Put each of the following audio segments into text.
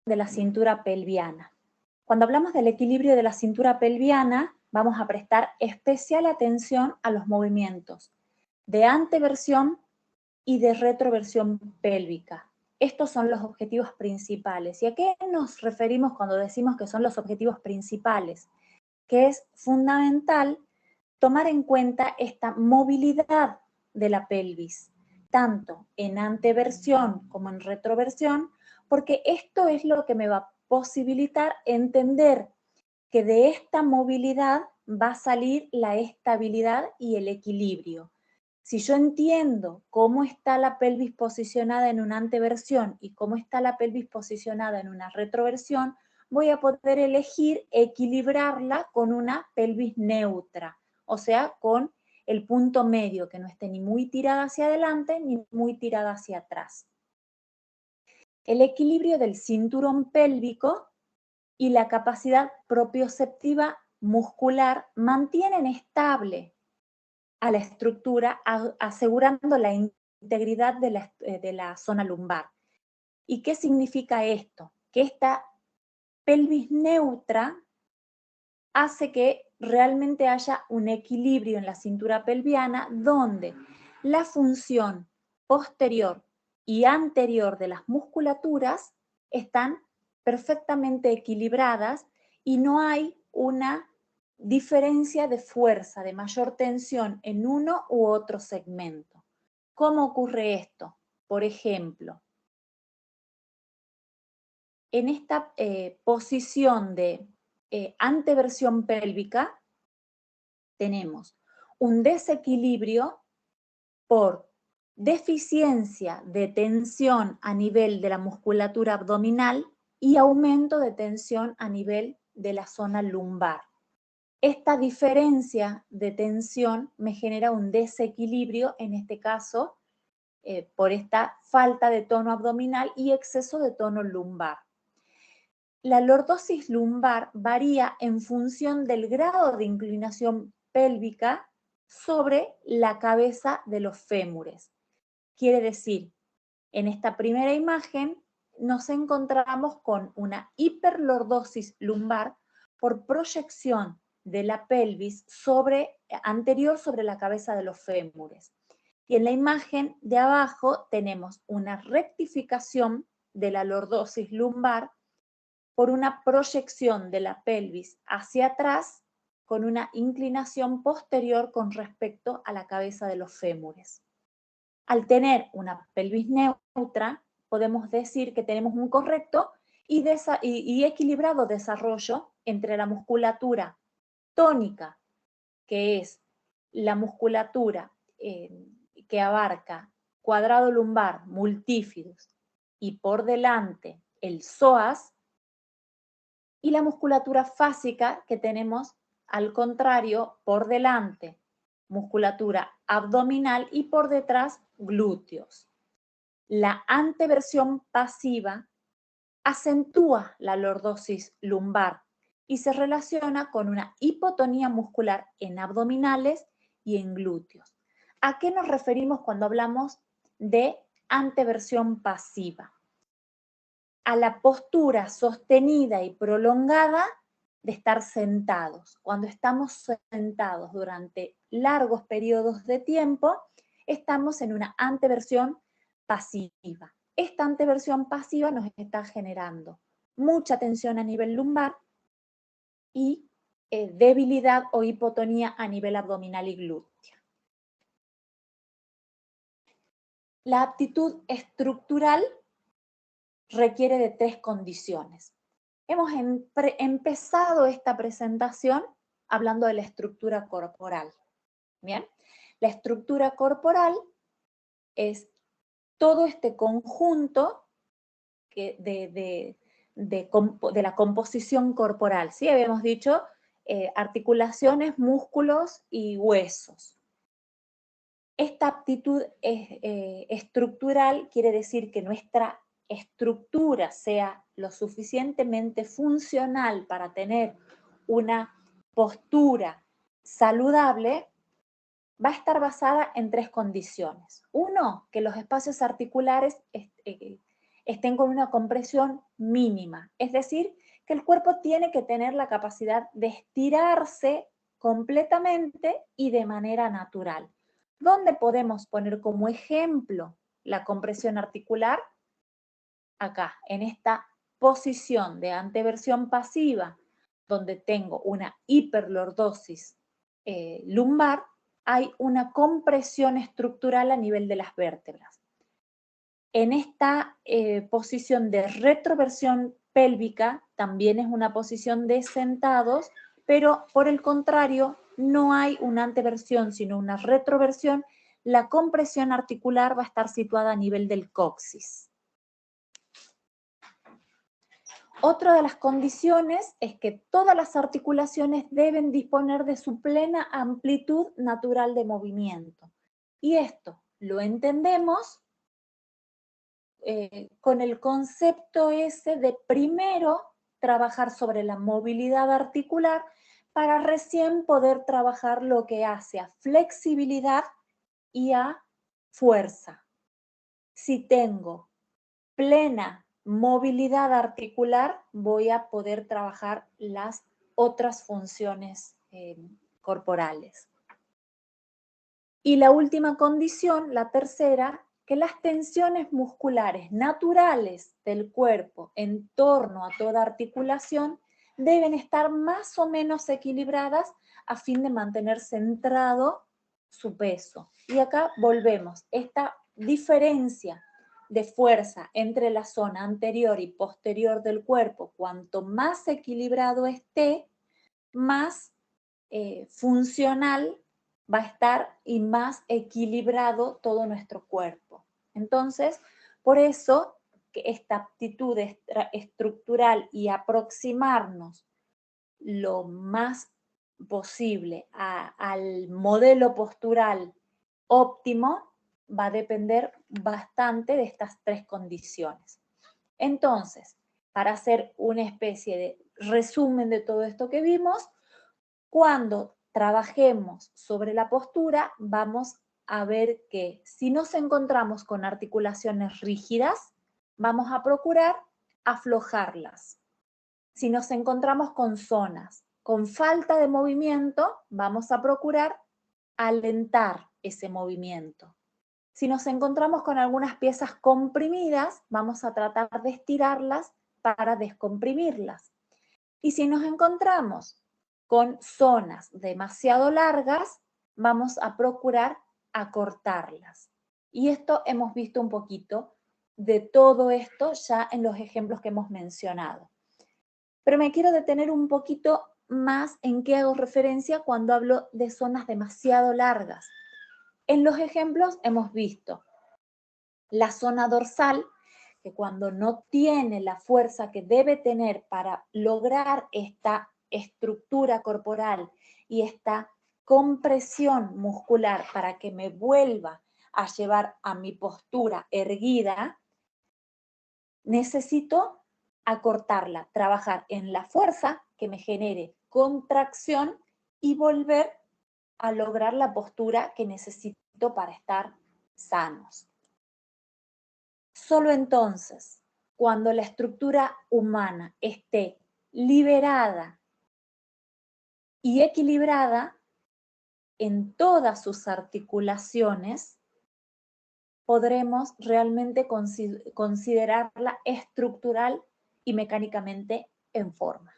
de la cintura pelviana. Cuando hablamos del equilibrio de la cintura pelviana, vamos a prestar especial atención a los movimientos de anteversión y de retroversión pélvica. Estos son los objetivos principales. ¿Y a qué nos referimos cuando decimos que son los objetivos principales? Que es fundamental tomar en cuenta esta movilidad de la pelvis, tanto en anteversión como en retroversión, porque esto es lo que me va a posibilitar entender que de esta movilidad va a salir la estabilidad y el equilibrio. Si yo entiendo cómo está la pelvis posicionada en una anteversión y cómo está la pelvis posicionada en una retroversión, voy a poder elegir equilibrarla con una pelvis neutra, o sea, con el punto medio, que no esté ni muy tirada hacia adelante ni muy tirada hacia atrás. El equilibrio del cinturón pélvico y la capacidad propioceptiva muscular mantienen estable a la estructura, asegurando la integridad de la zona lumbar. ¿Y qué significa esto? Que esta pelvis neutra hace que realmente haya un equilibrio en la cintura pelviana donde la función posterior y anterior de las musculaturas están perfectamente equilibradas y no hay una diferencia de fuerza, de mayor tensión en uno u otro segmento. ¿Cómo ocurre esto? Por ejemplo, en esta posición de anteversión pélvica tenemos un desequilibrio por deficiencia de tensión a nivel de la musculatura abdominal y aumento de tensión a nivel de la zona lumbar. Esta diferencia de tensión me genera un desequilibrio, en este caso, por esta falta de tono abdominal y exceso de tono lumbar. La lordosis lumbar varía en función del grado de inclinación pélvica sobre la cabeza de los fémures. Quiere decir, en esta primera imagen nos encontramos con una hiperlordosis lumbar por proyección de la pelvis anterior sobre la cabeza de los fémures. Y en la imagen de abajo tenemos una rectificación de la lordosis lumbar por una proyección de la pelvis hacia atrás con una inclinación posterior con respecto a la cabeza de los fémures. Al tener una pelvis neutra, podemos decir que tenemos un correcto y equilibrado desarrollo entre la musculatura tónica, que es la musculatura que abarca cuadrado lumbar, multífidus, y por delante el psoas, y la musculatura fásica que tenemos al contrario por delante, musculatura abdominal y por detrás glúteos. La anteversión pasiva acentúa la lordosis lumbar y se relaciona con una hipotonía muscular en abdominales y en glúteos. ¿A qué nos referimos cuando hablamos de anteversión pasiva? A la postura sostenida y prolongada de estar sentados. Cuando estamos sentados durante largos periodos de tiempo, estamos en una anteversión pasiva. Esta anteversión pasiva nos está generando mucha tensión a nivel lumbar y debilidad o hipotonía a nivel abdominal y glúteo. La aptitud estructural requiere de 3 condiciones. Hemos empezado esta presentación hablando de la estructura corporal. Bien, la estructura corporal es todo este conjunto de la composición corporal. ¿Sí? Habíamos dicho articulaciones, músculos y huesos. Esta aptitud estructural quiere decir que nuestra estructura sea lo suficientemente funcional para tener una postura saludable, va a estar basada en 3 condiciones. Uno, que los espacios articulares estén estén con una compresión mínima. Es decir, que el cuerpo tiene que tener la capacidad de estirarse completamente y de manera natural. ¿Dónde podemos poner como ejemplo la compresión articular? Acá, en esta posición de anteversión pasiva, donde tengo una hiperlordosis lumbar, hay una compresión estructural a nivel de las vértebras. En esta posición de retroversión pélvica, también es una posición de sentados, pero por el contrario, no hay una anteversión, sino una retroversión. La compresión articular va a estar situada a nivel del coxis. Otra de las condiciones es que todas las articulaciones deben disponer de su plena amplitud natural de movimiento. Y esto lo entendemos con el concepto ese de primero trabajar sobre la movilidad articular para recién poder trabajar lo que hace a flexibilidad y a fuerza. Si tengo plena movilidad articular, voy a poder trabajar las otras funciones corporales. Y la última condición, la tercera, que las tensiones musculares naturales del cuerpo en torno a toda articulación deben estar más o menos equilibradas a fin de mantener centrado su peso. Y acá volvemos, esta diferencia de fuerza entre la zona anterior y posterior del cuerpo, cuanto más equilibrado esté, más funcional va a estar y más equilibrado todo nuestro cuerpo. Entonces, por eso que esta aptitud estructural y aproximarnos lo más posible al modelo postural óptimo va a depender bastante de estas tres condiciones. Entonces, para hacer una especie de resumen de todo esto que vimos, cuando trabajemos sobre la postura, vamos a ver que si nos encontramos con articulaciones rígidas, vamos a procurar aflojarlas. Si nos encontramos con zonas con falta de movimiento, vamos a procurar alentar ese movimiento. Si nos encontramos con algunas piezas comprimidas, vamos a tratar de estirarlas para descomprimirlas. Y si nos encontramos con zonas demasiado largas, vamos a procurar acortarlas. Y esto hemos visto un poquito de todo esto ya en los ejemplos que hemos mencionado. Pero me quiero detener un poquito más en qué hago referencia cuando hablo de zonas demasiado largas. En los ejemplos hemos visto la zona dorsal, que cuando no tiene la fuerza que debe tener para lograr esta estructura corporal y esta compresión muscular para que me vuelva a llevar a mi postura erguida, necesito acortarla, trabajar en la fuerza que me genere contracción y volver a lograr la postura que necesito para estar sanos. Solo entonces, cuando la estructura humana esté liberada y equilibrada en todas sus articulaciones, podremos realmente considerarla estructural y mecánicamente en forma.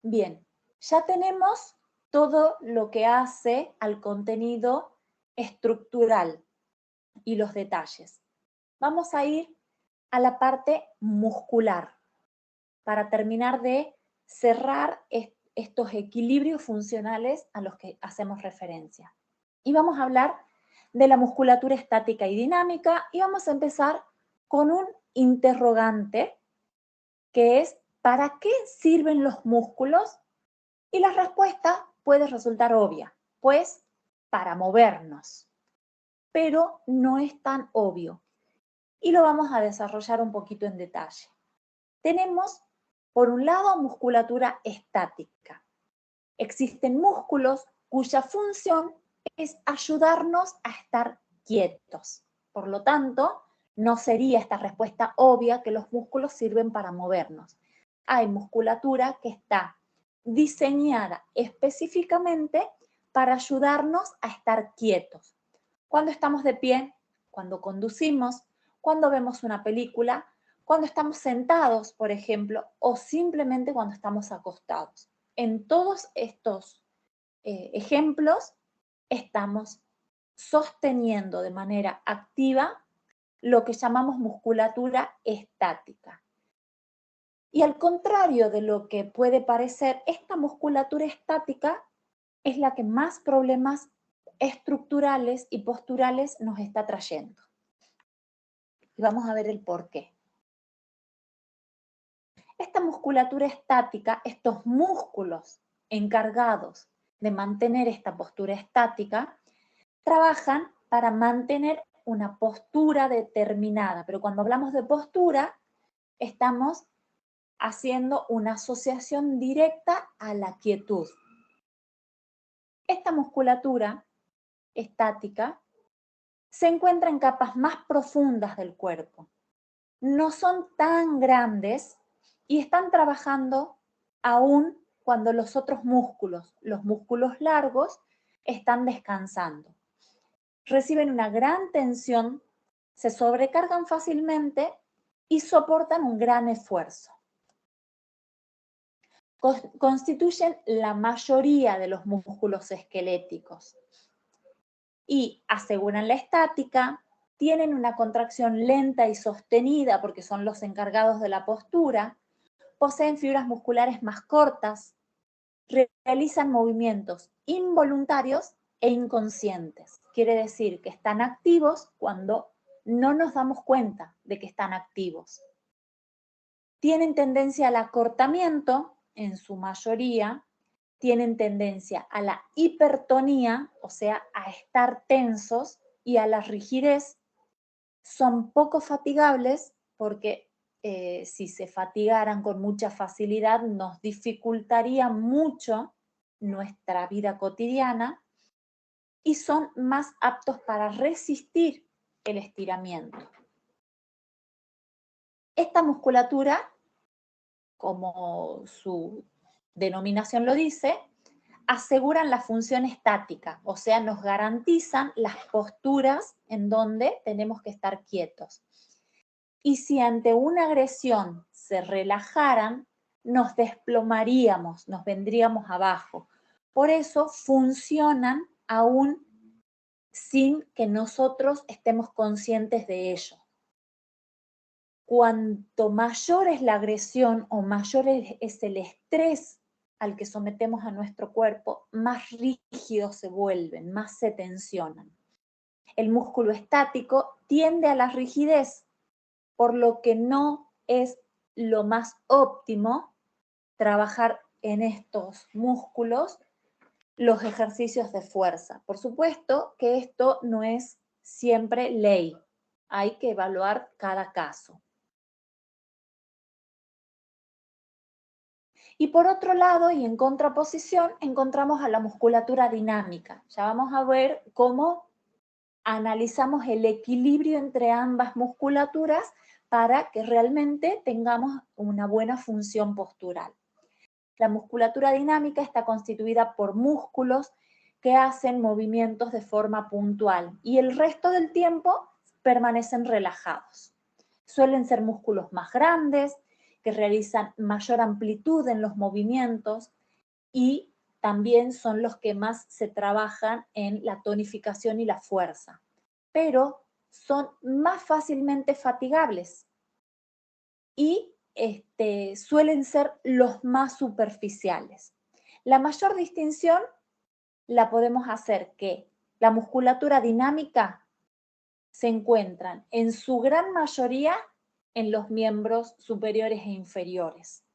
Bien, ya tenemos todo lo que hace al contenido estructural y los detalles. Vamos a ir a la parte muscular para terminar de cerrar estos equilibrios funcionales a los que hacemos referencia. Y vamos a hablar de la musculatura estática y dinámica y vamos a empezar con un interrogante que es ¿para qué sirven los músculos? Y la respuesta puede resultar obvia, pues para movernos, pero no es tan obvio y lo vamos a desarrollar un poquito en detalle. Tenemos, por un lado, musculatura estática. Existen músculos cuya función es ayudarnos a estar quietos. Por lo tanto, no sería esta respuesta obvia que los músculos sirven para movernos. Hay musculatura que está diseñada específicamente para ayudarnos a estar quietos. Cuando estamos de pie, cuando conducimos, cuando vemos una película, cuando estamos sentados, por ejemplo, o simplemente cuando estamos acostados. En todos estos ejemplos estamos sosteniendo de manera activa lo que llamamos musculatura estática. Y al contrario de lo que puede parecer, esta musculatura estática es la que más problemas estructurales y posturales nos está trayendo. Y vamos a ver el por qué. Esta musculatura estática, estos músculos encargados de mantener esta postura estática, trabajan para mantener una postura determinada. Pero cuando hablamos de postura, estamos haciendo una asociación directa a la quietud. Esta musculatura estática se encuentra en capas más profundas del cuerpo. No son tan grandes y están trabajando aún cuando los otros músculos, los músculos largos, están descansando. Reciben una gran tensión, se sobrecargan fácilmente y soportan un gran esfuerzo. Constituyen la mayoría de los músculos esqueléticos y aseguran la estática, tienen una contracción lenta y sostenida porque son los encargados de la postura, poseen fibras musculares más cortas, realizan movimientos involuntarios e inconscientes. Quiere decir que están activos cuando no nos damos cuenta de que están activos. Tienen tendencia al acortamiento, en su mayoría, tienen tendencia a la hipertonía, o sea, a estar tensos, y a la rigidez. Son poco fatigables porque si se fatigaran con mucha facilidad nos dificultaría mucho nuestra vida cotidiana y son más aptos para resistir el estiramiento. Esta musculatura, como su denominación lo dice, aseguran la función estática, o sea, nos garantizan las posturas en donde tenemos que estar quietos. Y si ante una agresión se relajaran, nos desplomaríamos, nos vendríamos abajo. Por eso funcionan aún sin que nosotros estemos conscientes de ello. Cuanto mayor es la agresión o mayor es el estrés al que sometemos a nuestro cuerpo, más rígidos se vuelven, más se tensionan. El músculo estático tiende a la rigidez, por lo que no es lo más óptimo trabajar en estos músculos los ejercicios de fuerza. Por supuesto que esto no es siempre ley, hay que evaluar cada caso. Y por otro lado, y en contraposición, encontramos a la musculatura dinámica. Ya vamos a ver cómo analizamos el equilibrio entre ambas musculaturas para que realmente tengamos una buena función postural. La musculatura dinámica está constituida por músculos que hacen movimientos de forma puntual y el resto del tiempo permanecen relajados. Suelen ser músculos más grandes, que realizan mayor amplitud en los movimientos y también son los que más se trabajan en la tonificación y la fuerza, pero son más fácilmente fatigables y suelen ser los más superficiales. La mayor distinción la podemos hacer que la musculatura dinámica se encuentran en su gran mayoría en los miembros superiores e inferiores.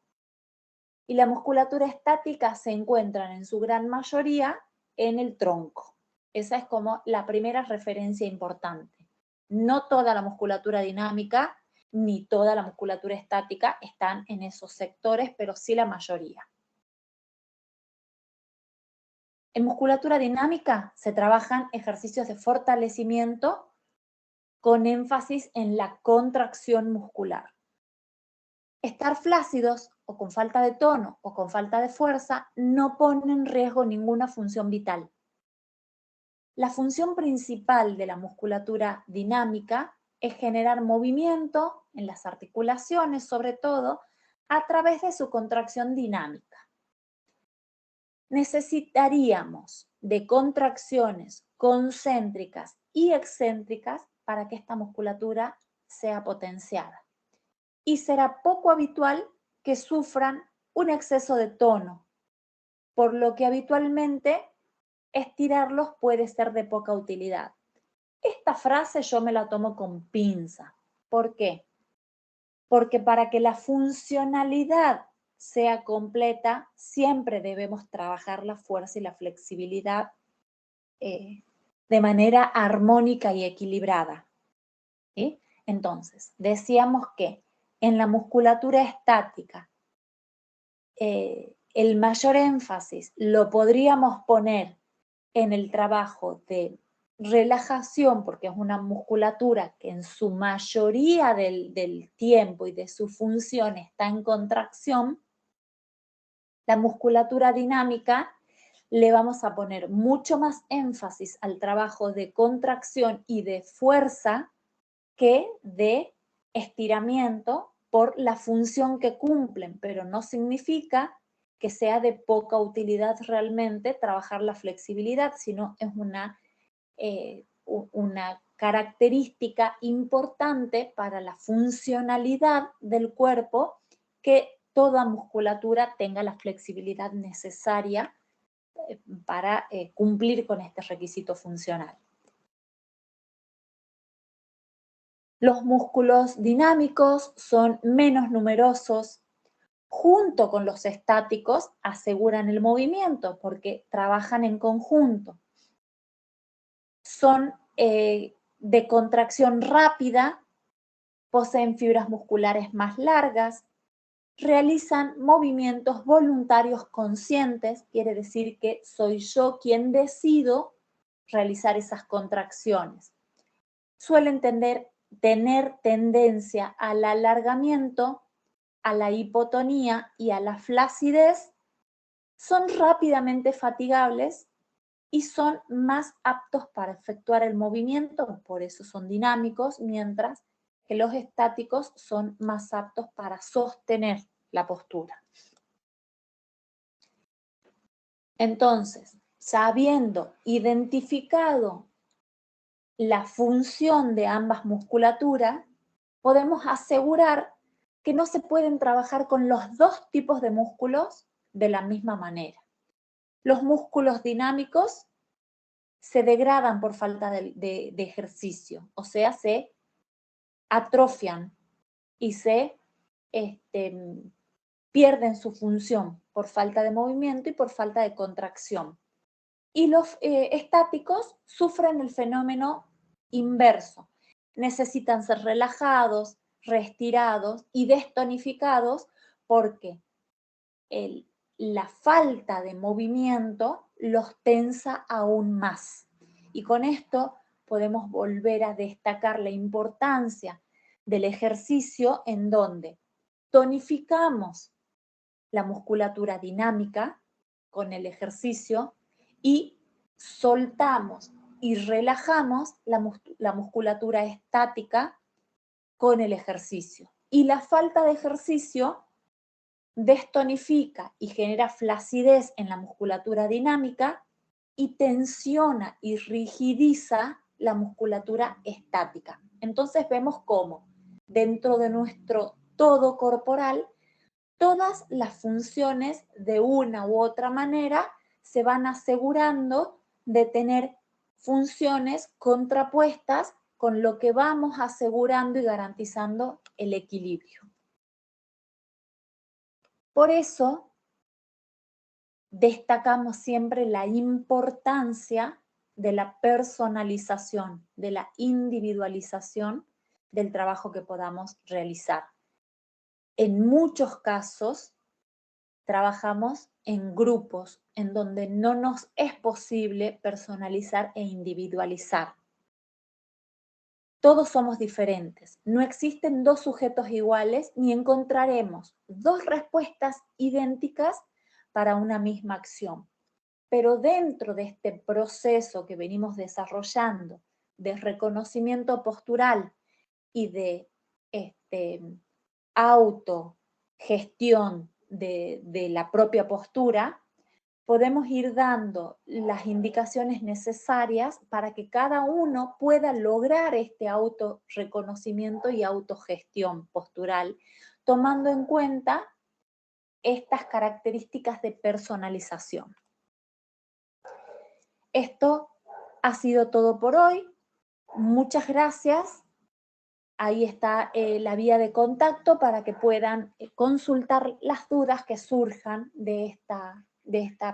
Y la musculatura estática se encuentran en su gran mayoría en el tronco. Esa es como la primera referencia importante. No toda la musculatura dinámica ni toda la musculatura estática están en esos sectores, pero sí la mayoría. En musculatura dinámica se trabajan ejercicios de fortalecimiento con énfasis en la contracción muscular. Estar flácidos o con falta de tono o con falta de fuerza no pone en riesgo ninguna función vital. La función principal de la musculatura dinámica es generar movimiento en las articulaciones, sobre todo, a través de su contracción dinámica. Necesitaríamos de contracciones concéntricas y excéntricas para que esta musculatura sea potenciada. Y será poco habitual que sufran un exceso de tono, por lo que habitualmente estirarlos puede ser de poca utilidad. Esta frase yo me la tomo con pinza. ¿Por qué? Porque para que la funcionalidad sea completa, siempre debemos trabajar la fuerza y la flexibilidad de manera armónica y equilibrada. ¿Sí? Entonces, decíamos que en la musculatura estática, el mayor énfasis lo podríamos poner en el trabajo de relajación, porque es una musculatura que en su mayoría del tiempo y de su función está en contracción. La musculatura dinámica le vamos a poner mucho más énfasis al trabajo de contracción y de fuerza que de estiramiento por la función que cumplen, pero no significa que sea de poca utilidad realmente trabajar la flexibilidad, sino es una característica importante para la funcionalidad del cuerpo, que toda musculatura tenga la flexibilidad necesaria para cumplir con este requisito funcional. Los músculos dinámicos son menos numerosos. Junto con los estáticos aseguran el movimiento porque trabajan en conjunto. Son de contracción rápida, poseen fibras musculares más largas, realizan movimientos voluntarios conscientes, quiere decir que soy yo quien decido realizar esas contracciones. Suelen tener tendencia al alargamiento, a la hipotonía y a la flacidez, son rápidamente fatigables y son más aptos para efectuar el movimiento, por eso son dinámicos, mientras que los estáticos son más aptos para sostener la postura. Entonces, habiendo identificado la función de ambas musculaturas, podemos asegurar que no se pueden trabajar con los dos tipos de músculos de la misma manera. Los músculos dinámicos se degradan por falta de ejercicio, o sea, se atrofian y se pierden su función por falta de movimiento y por falta de contracción. Y los estáticos sufren el fenómeno inverso. Necesitan ser relajados, reestirados y destonificados porque la falta de movimiento los tensa aún más. Y con esto podemos volver a destacar la importancia del ejercicio en donde tonificamos la musculatura dinámica con el ejercicio y soltamos y relajamos la musculatura estática con el ejercicio. Y la falta de ejercicio destonifica y genera flacidez en la musculatura dinámica y tensiona y rigidiza la musculatura estática. Entonces vemos cómo dentro de nuestro todo corporal, todas las funciones de una u otra manera se van asegurando de tener funciones contrapuestas, con lo que vamos asegurando y garantizando el equilibrio. Por eso destacamos siempre la importancia de la personalización, de la individualización del trabajo que podamos realizar. En muchos casos trabajamos en grupos en donde no nos es posible personalizar e individualizar. todos somos diferentes. No existen dos sujetos iguales ni encontraremos dos respuestas idénticas para una misma acción. Pero dentro de este proceso que venimos desarrollando de reconocimiento postural y de autogestión de la propia postura, podemos ir dando las indicaciones necesarias para que cada uno pueda lograr este autorreconocimiento y autogestión postural, tomando en cuenta estas características de personalización. Esto ha sido todo por hoy. Muchas gracias. Ahí está la vía de contacto para que puedan consultar las dudas que surjan de esta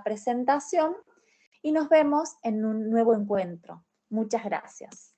presentación y nos vemos en un nuevo encuentro. Muchas gracias.